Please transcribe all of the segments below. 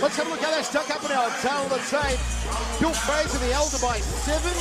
Let's have a look how they stuck up in our tail of the tape. Bill Fraser, the elder, by 17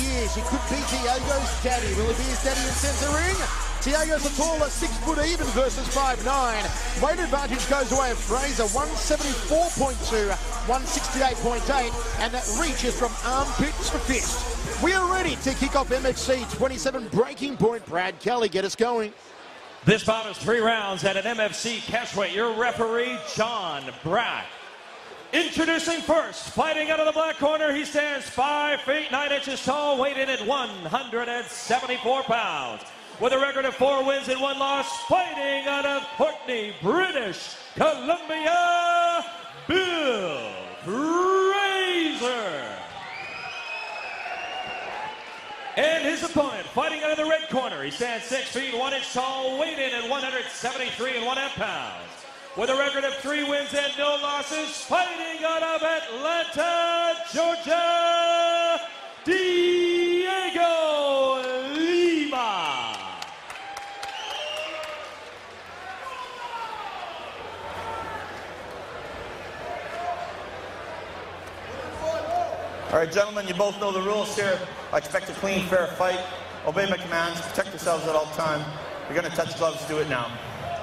years. He could be Dhiego's daddy. Will he be his daddy in centre ring? Dhiego's a taller 6 foot even versus 5'9". Weight advantage goes away of Fraser, 174.2, 168.8, and that reach is from armpit to fist. We are ready to kick off MFC 27 breaking point. Brad Kelly, get us going. This bout is 3 rounds at an MFC catchweight. Your referee, John Brack. Introducing first, fighting out of the black corner, he stands 5 feet 9 inches tall, weighed in at 174 pounds. With a record of 4 wins and 1 loss, fighting out of Courtney, British Columbia, Bill Fraser. And his opponent, fighting out of the red corner, he stands 6 feet 1 inch tall, weighed in at 173 and 1/2 pounds. With a record of 3 wins and no losses, fighting out of Atlanta, Georgia, Dhiego Lima. All right, gentlemen, you both know the rules here. I expect a clean, fair fight. Obey my commands. Protect yourselves at all time. You're going to touch gloves. Do it now.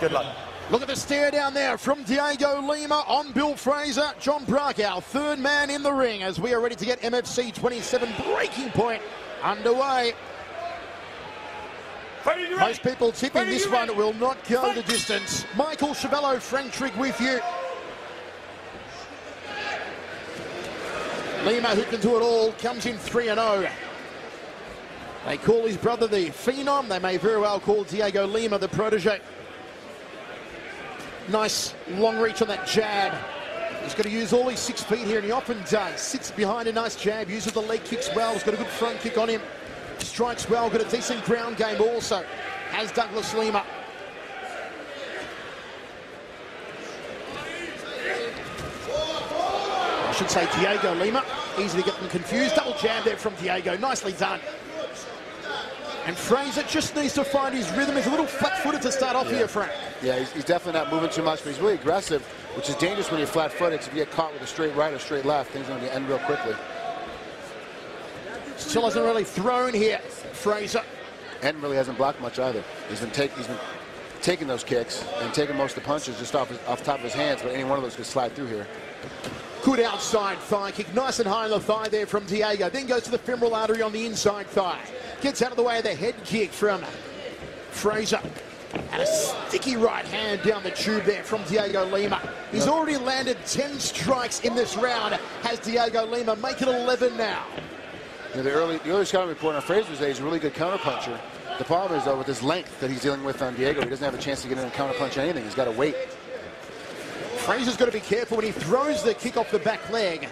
Good luck. Look at the stare down there from Dhiego Lima on Bill Fraser. John Brack, our third man in the ring, as we are ready to get MFC 27 breaking point underway. Most people tipping this one will not go the distance. Michael Chavello, Frank Trigg with you. Lima, who can do it all, comes in 3-0. They call his brother the Phenom. They may very well call Dhiego Lima the protege. Nice long reach on that jab. He's got to use all his 6 feet here, and he often does. Sits behind a nice jab, uses the leg kicks well. He's got a good front kick on him. Strikes well, got a decent ground game also, as Douglas Lima. I should say Dhiego Lima. Easy to get them confused. Double jab there from Dhiego. Nicely done. And Fraser just needs to find his rhythm. He's a little flat-footed to start off here, Frank. Yeah, he's definitely not moving too much, but he's really aggressive, which is dangerous when you're flat-footed. If you get caught with a straight right or straight left, things are going to end real quickly. Still hasn't really thrown here, Fraser. And really hasn't blocked much either. He's been taking those kicks and taking most of the punches just off the top of his hands, but any one of those could slide through here. Good outside thigh kick, nice and high on the thigh there from Dhiego. Then goes to the femoral artery on the inside thigh. Gets out of the way of the head kick from Fraser. And a sticky right hand down the tube there from Dhiego Lima. He's already landed 10 strikes in this round. Has Dhiego Lima make it 11 now? You know, the early scouting report on Fraser's day is a really good counterpuncher. The problem is, though, with his length that he's dealing with on Dhiego, he doesn't have a chance to get in and counterpunch anything. He's got to wait. Fraser's got to be careful when he throws the kick off the back leg.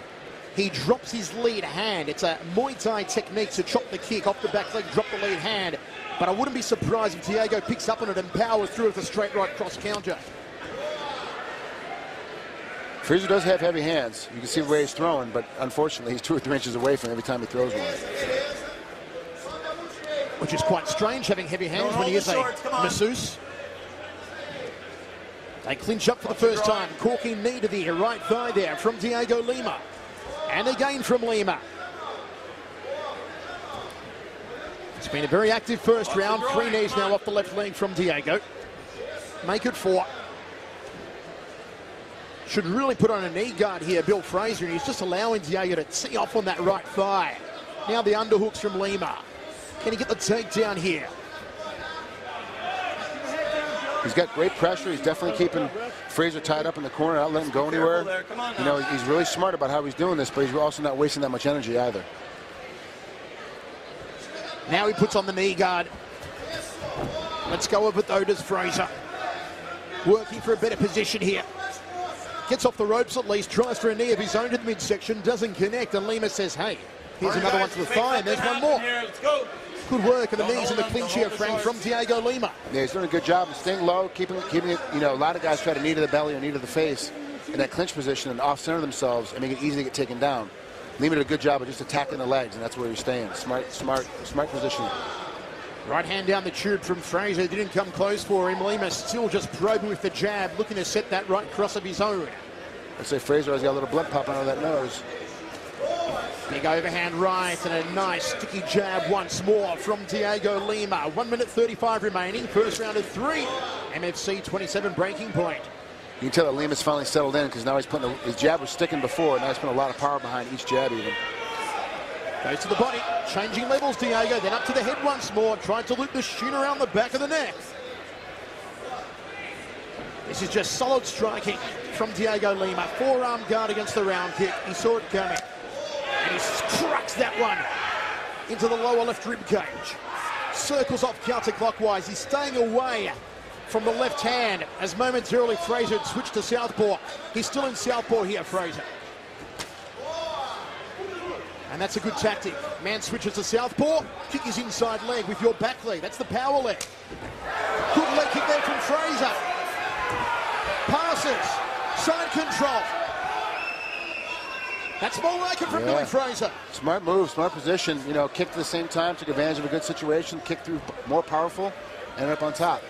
He drops his lead hand. It's a Muay Thai technique to chop the kick off the back leg, drop the lead hand. But I wouldn't be surprised if Dhiego picks up on it and powers through with a straight right cross counter. Fraser does have heavy hands. You can see where he's throwing, but unfortunately he's 2 or 3 inches away from every time he throws one. Which is quite strange, having heavy hands when he is a masseuse. They clinch up for the first time. Corking knee to the right thigh there from Dhiego Lima. And again from Lima. It's been a very active first round. 3 knees now off the left leg from Dhiego. Make it 4. Should really put on a knee guard here, Bill Fraser, and he's just allowing Dhiego to tee off on that right thigh. Now the underhooks from Lima. Can he get the takedown here? He's got great pressure. He's definitely keeping Fraser tied up in the corner, not letting him go anywhere. You know, he's really smart about how he's doing this, but he's also not wasting that much energy either. Now he puts on the knee guard. Let's go with it though, does Fraser. Working for a better position here. Gets off the ropes at least, tries for a knee of his own to the midsection, doesn't connect, and Lima says, hey, here's another one to the thigh, and there's one more. Good work on the knees and the clinch here, Frank, from Dhiego Lima. Yeah, he's doing a good job of staying low, keeping it, you know, a lot of guys try to knee to the belly or knee to the face in that clinch position and off-center themselves and make it easy to get taken down. Lima did a good job of just attacking the legs, and that's where he's staying. Smart positioning. Right hand down the tube from Fraser. Didn't come close for him. Lima still just probing with the jab, looking to set that right cross of his own. I'd say Fraser has got a little blood popping out of that nose. Big overhand right and a nice sticky jab once more from Dhiego Lima. 1 minute 35 remaining. First round of 3. MFC 27 breaking point. You can tell that Lima's finally settled in because now he's putting his jab was sticking before, and now he's putting a lot of power behind each jab even. Goes to the body, changing levels Dhiego, then up to the head once more. Tried to loop the shin around the back of the neck. This is just solid striking from Dhiego Lima. Forearm guard against the round kick. He saw it coming. And he strucks that one into the lower left rib cage. Circles off counterclockwise. He's staying away from the left hand as momentarily Fraser had switched to southpaw. He's still in southpaw here, Fraser. And that's a good tactic. Man switches to southpaw, kick his inside leg with your back leg. That's the power leg. Good leg kick there from Fraser. Passes, side control. That's more like it from Billy Fraser. Smart move, smart position. You know, kicked at the same time, took advantage of a good situation, kicked through more powerful, ended up on top.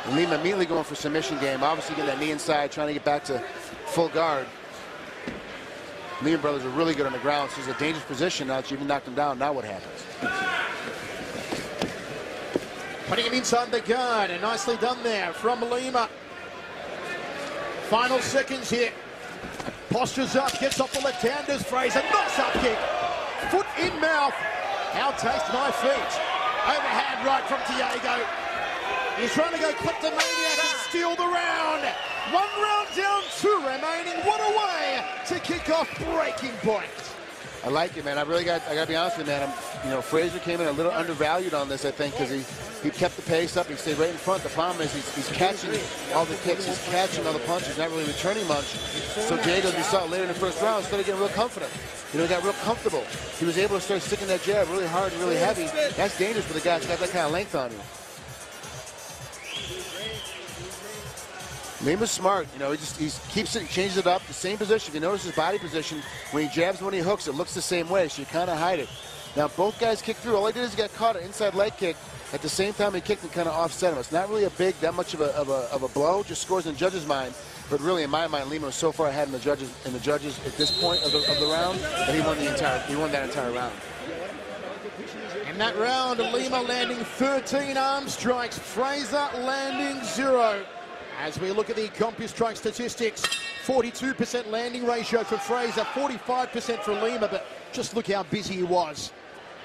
And Lima immediately going for submission game, obviously getting that knee inside, trying to get back to full guard. Lima brothers are really good on the ground, so it's a dangerous position now that you even knocked him down. Now what happens? Putting him inside the guard, and nicely done there from Lima. Final seconds here. Postures up, gets off the left-handers. Fraser, nice up kick. Foot in mouth. How taste my feet. Overhand right from Dhiego. He's trying to go kleptomaniac and steal the round. 1 round down, 2 remaining. What a way to kick off breaking point. I like it, man. I gotta be honest with you, man. Fraser came in a little undervalued on this, I think, because he kept the pace up. He stayed right in front. The problem is he's catching all the kicks. He's catching all the punches, not really returning much. So Dhiego, as we saw later in the first round, started getting real confident. He got real comfortable. He was able to start sticking that jab really hard and really heavy. That's dangerous for the guy who's got that kind of length on you. Lima's smart, he keeps it, changes it up, the same position. If you notice his body position, when he jabs, when he hooks, it looks the same way, so you kind of hide it. Now, both guys kick through. All he did is get caught an inside leg kick. At the same time, he kicked and kind of offset him. It's not really that much of a blow, just scores in the judge's mind. But really, in my mind, Lima was so far ahead in the judges at this point of the round that he won that entire round. In that round, Lima landing 13 arm strikes, Fraser landing 0. As we look at the CompuStrike statistics, 42% landing ratio for Fraser, 45% for Lima, but just look how busy he was.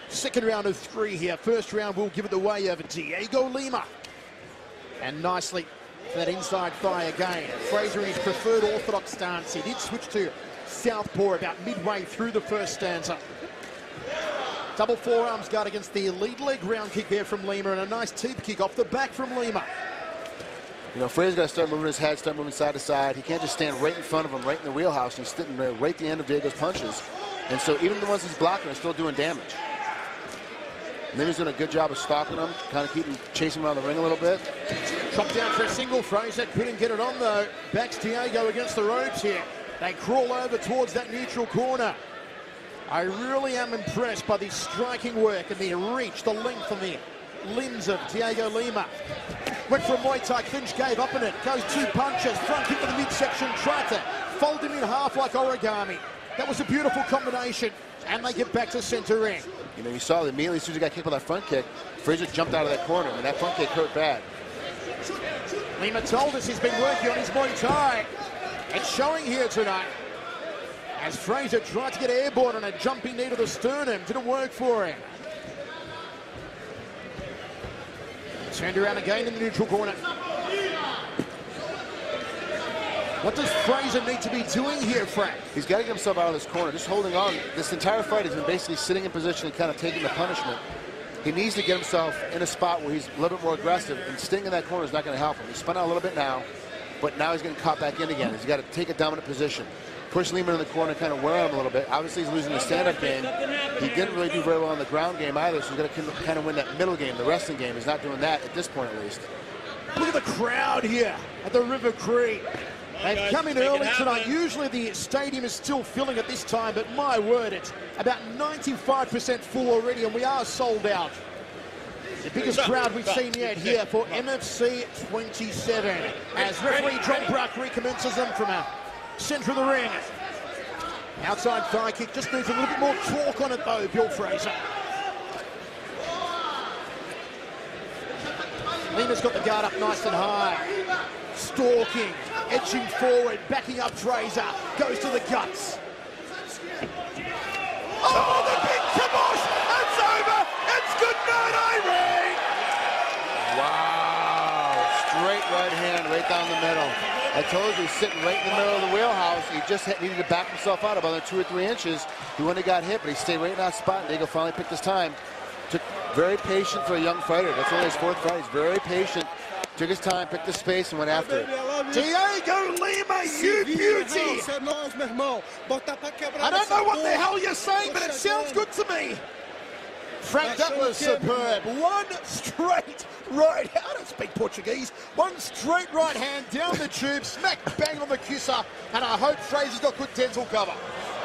Second round of 3 here. First round will give it away over Dhiego Lima. And nicely for that inside thigh again. Fraser in his preferred orthodox stance. He did switch to southpaw about midway through the first stanza. Double forearms guard against the lead leg round kick there from Lima, and a nice teep kick off the back from Lima. Fraser's got to start moving his head, start moving side to side. He can't just stand right in front of him, right in the wheelhouse. He's sitting right at the end of Dhiego's punches. And so even the ones he's blocking are still doing damage. Lima's doing a good job of stalking him, kind of chasing him around the ring a little bit. Chopped down for a single. Fraser couldn't get it on, though. Backs Dhiego against the ropes here. They crawl over towards that neutral corner. I really am impressed by the striking work and the reach, the length and the limbs of Dhiego Lima. Went for a Muay Thai clinch, gave up in it. Goes 2 punches, front kick to the midsection, tried to fold him in half like origami. That was a beautiful combination, and they get back to center ring. You saw that immediately as soon as he got kicked with that front kick, Fraser jumped out of that corner, and that front kick hurt bad. Lima told us he's been working on his Muay Thai. It's showing here tonight. As Fraser tried to get airborne on a jumping knee to the sternum, didn't work for him. Turned around again in the neutral corner. What does Fraser need to be doing here, Frank? He's got to get himself out of this corner, just holding on. This entire fight has been basically sitting in position and kind of taking the punishment. He needs to get himself in a spot where he's a little bit more aggressive, and staying in that corner is not going to help him. He spun out a little bit now, but now he's getting caught back in again. He's got to take a dominant position. Push Lima in the corner and kind of wear him a little bit. Obviously, he's losing the stand-up game. He didn't really do very well in the ground game either, so he's got to kind of win that middle game, the wrestling game. He's not doing that at this point, at least. Look at the crowd here at the River Cree. They've come in early tonight. Usually the stadium is still filling at this time, but my word, it's about 95% full already, and we are sold out. The biggest crowd we've seen yet here for MFC 27 as referee John Bruck recommences them from a centre of the ring. Outside thigh kick, just needs a little bit more torque on it though, Bill Fraser. Lima's got the guard up nice and high. Stalking, edging forward, backing up Fraser, goes to the guts. Oh, the big kibosh! It's over! It's good night, Irene! Wow, straight right hand right down the middle. I told you he's sitting right in the middle of the wheelhouse. He just needed to back himself out about 2 or 3 inches. He wouldn't have got hit, but he stayed right in that spot. Dhiego finally picked his time. Took very patient for a young fighter. That's only his 4th fight. He's very patient. Took his time, picked the space, and went after it. Dhiego Lima, you beauty! I don't know what the hell you're saying, but it sounds good to me. Frank, that was superb. One straight right, I don't speak Portuguese. One straight right hand down the tube, smack bang on the kisser, and I hope Fraser's got good dental cover.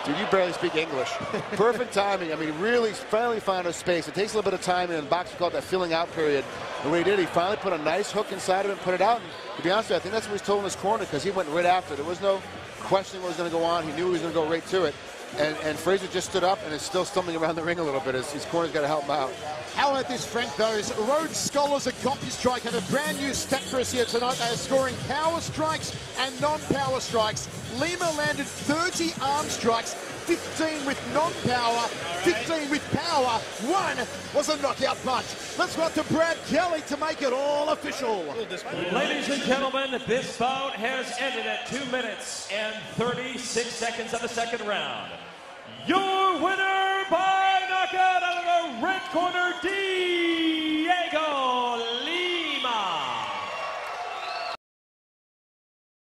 Dude, you barely speak English. Perfect timing. I mean, really finally found a space. It takes a little bit of time, and in boxing we call it that filling out period. And when he did, he finally put a nice hook inside of it and put it out. And to be honest with you, I think that's what he was told in his corner, because he went right after it. There was no questioning what was going to go on. He knew he was going to go right to it. And Fraser just stood up and is still stumbling around the ring a little bit. His corner's got to help him out. How about this, Frank? Those Rhodes Scholars at CompuStrike have a brand new stat for us here tonight. They are scoring power strikes and non-power strikes. Lima landed 30 arm strikes, 15 with non-power, 15 with power. 1 was a knockout punch. Let's go to Brad Kelly to make it all official. Ladies and gentlemen, this bout has ended at 2 minutes and 36 seconds of the second round. Your winner by knockout out of the red corner, Dhiego